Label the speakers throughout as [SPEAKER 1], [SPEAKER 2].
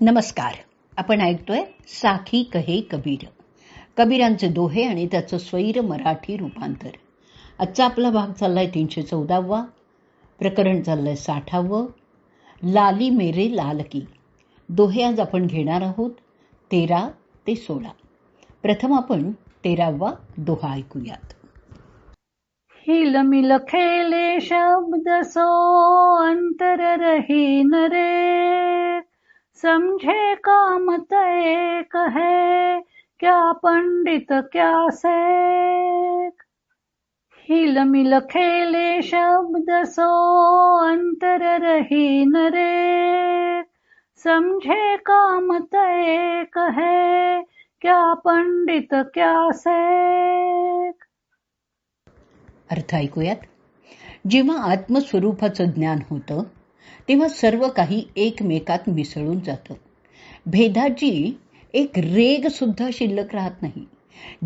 [SPEAKER 1] नमस्कार. आपण ऐकतोय साखी कहे कबीर, कबीरांचे दोहे आणि त्याचं स्वैर मराठी रूपांतर. आजचा आपला भाग चाललाय 314वा, प्रकरण चाललंय 60वं, लाली मेरे लाल की. दोहे आज आपण घेणार आहोत 13 ते 16. प्रथम आपण 13वा दोहा ऐकूयात.
[SPEAKER 2] हिल मिल खेले शब्द सो अंतर रही नरे, समझे काम एक है क्या पंडित क्या सेक. हिल मिल खेले शब्द सो अंतर रही नरे, समझे काम एक है क्या पंडित क्या सेक.
[SPEAKER 1] अर्थ ऐकूयात. जेव्हा आत्मस्वरूपाचं ज्ञान होतं तेव्हा सर्व काही एकमेकात मिसळून जातं. भेदाची एक रेग सुद्धा शिल्लक राहत नाही.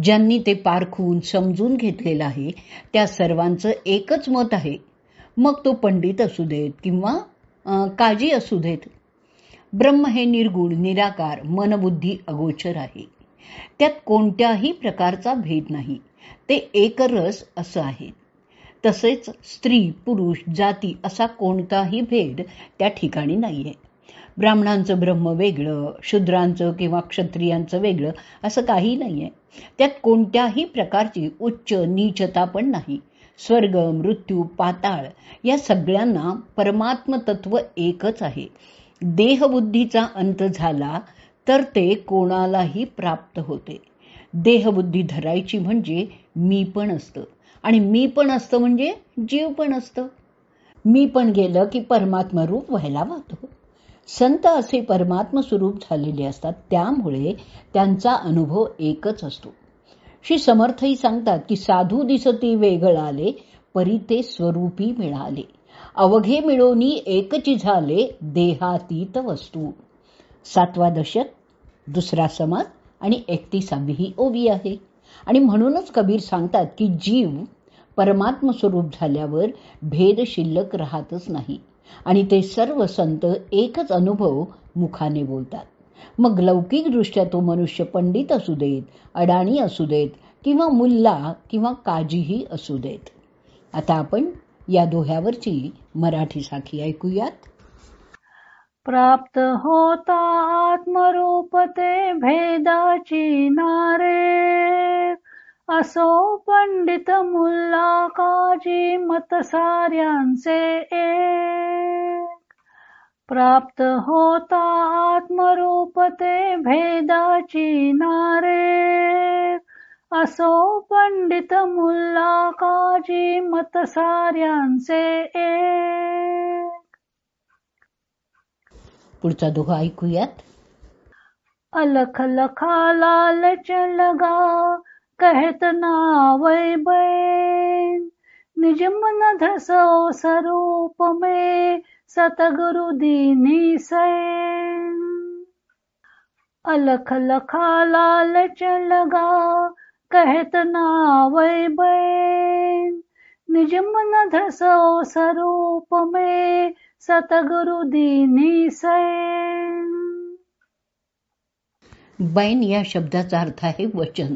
[SPEAKER 1] ज्यांनी ते पारखून समजून घेतलेलं आहे त्या सर्वांचं एकच मत आहे, मग तो पंडित असू देत किंवा काजी असू देत. ब्रह्म हे निर्गुण, निराकार, मनबुद्धी अगोचर आहे. त्यात कोणत्याही प्रकारचा भेद नाही. ते एकरस असं आहे. तसेच स्त्री, पुरुष, जाती असा कोणताही भेद त्या ठिकाणी नाहीये. ब्राह्मणांचं ब्रह्म वेगळं, शूद्रांचं किंवा क्षत्रियांचं वेगळं असं काही नाहीये. त्यात कोणत्याही प्रकारची उच्च नीचता पण नाही. स्वर्ग, मृत्यू, पाताळ या सगळ्यांना परमात्म तत्व एकच आहे. देहबुद्धीचा अंत झाला तर ते कोणालाही प्राप्त होते. देहबुद्धी धरायची म्हणजे मी पण असतं, आणि मी पण असतं म्हणजे जीव पण असतं. मी पण गेलं की परमात्मा रूप व्हायला वाहतो. संत असे परमात्म स्वरूप झालेले असतात, त्यामुळे त्यांचा अनुभव एकच असतो. श्री समर्थही सांगतात की साधू दिसती वेगळाले, परी ते स्वरूपी मिळाले. अवघे मिळोनी एकची झाले, देहातीत वस्तू. 7वा दशक, 2रा समास आणि 31वी ही ओवी आहे. आणि म्हणूनच कबीर सांगतात की जीव परमात्म स्वरूप झाल्यावर भेद शिल्लक राहतच नाही, आणि ते सर्व संत एकच अनुभव मुखाने बोलतात. मग लौकिक दृष्ट्या तो मनुष्य पंडित असू देत, अडाणी असू देत किंवा मुल्ला किंवा काजीही असू देत. आता आपण या दोह्यावरची मराठी साखी ऐकूयात.
[SPEAKER 2] प्राप्त होता आत्मरूप ते भेदाची नारे, असो पंडित मुल्ला काजी मत साऱ्यांचे एक. प्राप्त होता आत्मरूप ते भेदाची नारे, असो पंडित मुल्ला काजी मत साऱ्यांचे एक.
[SPEAKER 1] पुढचा दोहा ऐकूयात.
[SPEAKER 2] अलख लखा लालच लगा, कहत नावै बैन, निज मन धसो स्वरूप में सतगुरु दीनी सैन. अलख लखा लालच लगा, कहत नावै बैन, निज मन धसो स्वरूप में सतगुरु दीनी सैन.
[SPEAKER 1] बैन या शब्दाचा अर्थ आहे वचन,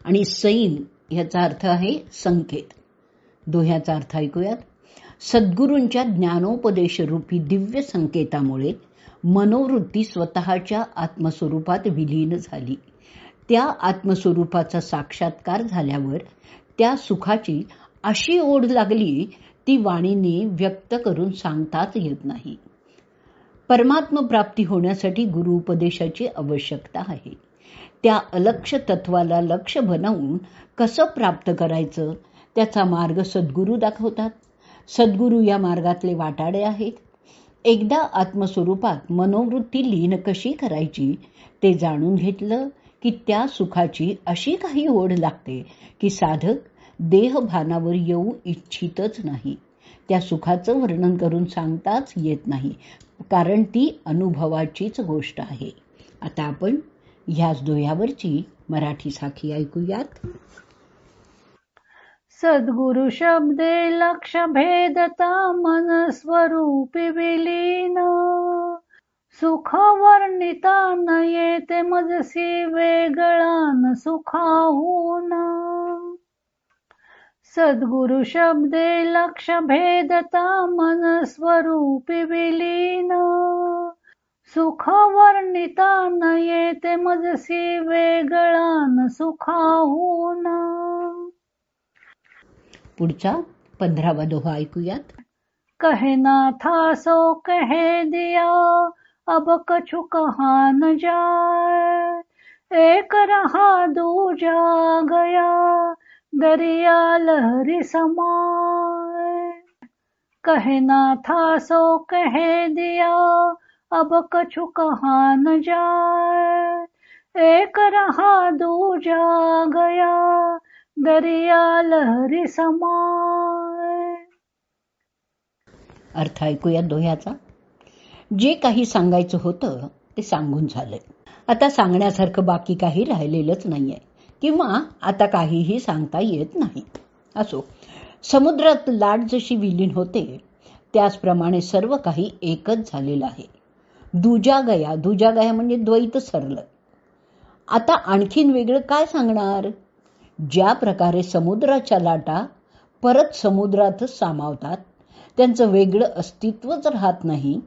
[SPEAKER 1] आणि सैन याचा अर्थ आहे संकेत. दोह्याचा अर्थ ऐकूयात. सद्गुरूंच्या ज्ञानोपदेश रूपी दिव्य संकेतामुळे मनोवृत्ती स्वतःच्या आत्मस्वरूपात विलीन झाली. त्या आत्मस्वरूपाचा साक्षात्कार झाल्यावर त्या सुखाची अशी ओढ लागली ती वाणीने व्यक्त करून सांगताच येत नाही. परमात्म प्राप्ती होण्यासाठी गुरु उपदेशाची आवश्यकता आहे. त्या अलक्ष तत्वाला लक्ष बनवून कसं प्राप्त करायचं त्याचा मार्ग सद्गुरू दाखवतात. सद्गुरू या मार्गातले वाटाडे आहेत. एकदा आत्मस्वरूपात मनोवृत्ती लीन कशी करायची ते जाणून घेतलं की त्या सुखाची अशी काही ओढ लागते की साधक देहभानावर येऊ इच्छितच नाही. त्या सुखाचं वर्णन करून सांगताच येत नाही, कारण ती अनुभवाचीच गोष्ट आहे. आता आपण ह्याच दोह्यावरची मराठी साखी ऐकूयात.
[SPEAKER 2] सद्गुरु शब्दे लक्ष भेदता मन स्वरूपी विलीन, सुख वर्णिता न येते मजसी वेगळा न सुखाहून. सद्गुरु शब्दे लक्ष भेदता मन स्वरूपी विलीन. सुख वर्णिता न येते मजसी वेगळा न सुखाहून.
[SPEAKER 1] पुढचा 15वा दोहा ऐकूयात.
[SPEAKER 2] कहे ना था सो कहे दिया, अब कछु कहा न जाए. एक रहा दूजा गया, दरिया लहरी समाए. कहे ना था सो कहे दिया, अब कछु कहा न जाए. एक रहा दूजा गया, दरिया लहरी समाए.
[SPEAKER 1] अर्थ ऐकूयात दोह्याचा. जे काही सांगायचं होतं ते सांगून झालंय. आता सांगण्यासारखं बाकी काही राहिलेलंच नाहीये, किंवा आता काहीही सांगता येत नाही. असो, समुद्रात लाट जशी विलीन होते त्याचप्रमाणे सर्व काही एकच झालेलं आहे. दुजा गया म्हणजे द्वैत सरलं. आता आणखीन वेगळं काय सांगणार? ज्या प्रकारे समुद्राच्या लाटा परत समुद्रातच सामावतात, त्यांचं वेगळं अस्तित्वच राहत नाही,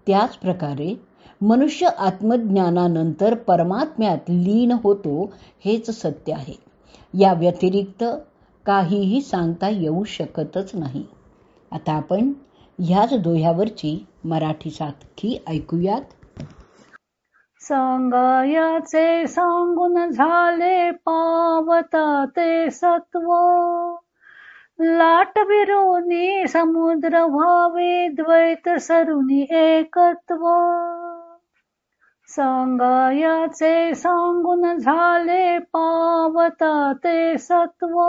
[SPEAKER 1] त्याच प्रकारे मनुष्य आत्मज्ञानानंतर परमात्म्यात लीन होतो हेच सत्य आहे. या व्यतिरिक्त काहीही सांगता येऊ शकतच नाही. आता आपण ह्याच दोह्यावरची मराठी साखी ऐकूयात.
[SPEAKER 2] सांगायाचे सांगून झाले पावता ते सत्व. लाट विरोनी समुद्र व्हावे द्वैत सरुनी एकत्व. सांगायाचे सांगून झाले पावता ते सत्व.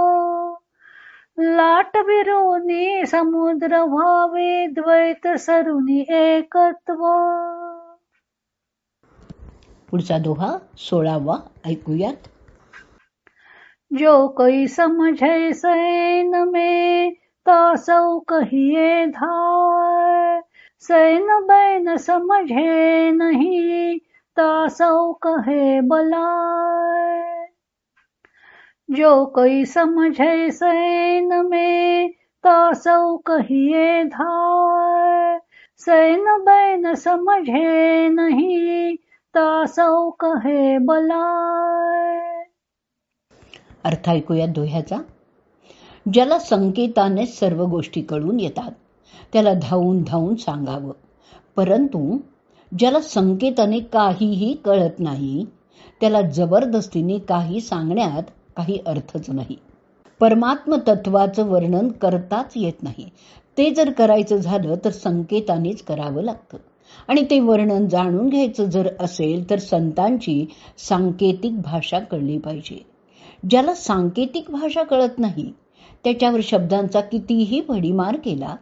[SPEAKER 2] लाट विरोनी समुद्र व्हावे द्वैत सरुनी एकत्व.
[SPEAKER 1] पुढचा दोहा 16वा ऐकूयात.
[SPEAKER 2] जो कोई समझे सैन में तासौ कहिए धाय. सैन बैन समझे नहीं तासौ कहे बलाय. जो कोई समझे सैन में तासौ कहिए धाय. सैन बैन समझे नहीं तासौ कहे बलाय.
[SPEAKER 1] अर्थ ऐकूयात दोह्याचा. ज्याला संकेताने सर्व गोष्टी कळून येतात त्याला धावून धावून सांगावं, परंतु ज्याला संकेताने काहीही कळत नाही त्याला जबरदस्तीने काही सांगण्यात काही अर्थच नाही. परमात्म तत्वाचं वर्णन करताच येत नाही. ते जर करायचं झालं तर संकेतानेच करावं लागतं, आणि ते वर्णन जाणून घ्यायचं जर असेल तर संतांची सांकेतिक भाषा कळली पाहिजे. ज्याला सांकेतिक भाषा कळत नाही त्याच्यावर शब्दांचा कितीही भडीमार केला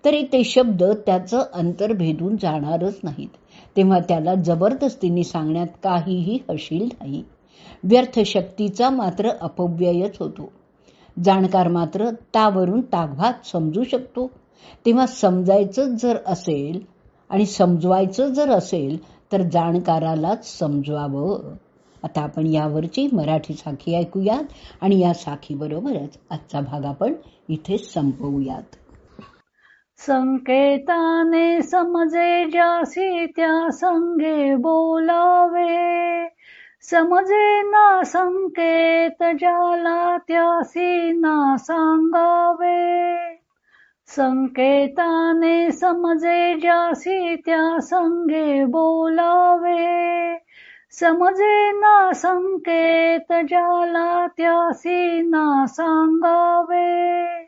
[SPEAKER 1] तरी ते शब्द त्याचं अंतर भेदून जाणारच नाहीत. तेव्हा त्याला जबरदस्तीने सांगण्यात काहीही हशील नाही. व्यर्थ शक्तीचा मात्र अपव्ययच होतो. जाणकार मात्र तावरून ताकभात समजू शकतो. तेव्हा समजायचं जर असेल आणि समजवायचं जर असेल तर जाणकारालाच समजवावं. आता आपण यावरची मराठी साखी ऐकूयात आणि या साखीबरोबरच आजचा भाग आपण इथे संपवूयात.
[SPEAKER 2] संकेताने समजे ज्यासी त्या संगे बोलावे. समजे ना संकेत ज्याला त्यासी ना सांगावे. संकेताने समजे ज्यासी त्या संगे बोलावे. समजे ना संकेत ज्याला त्यासी ना सांगावे.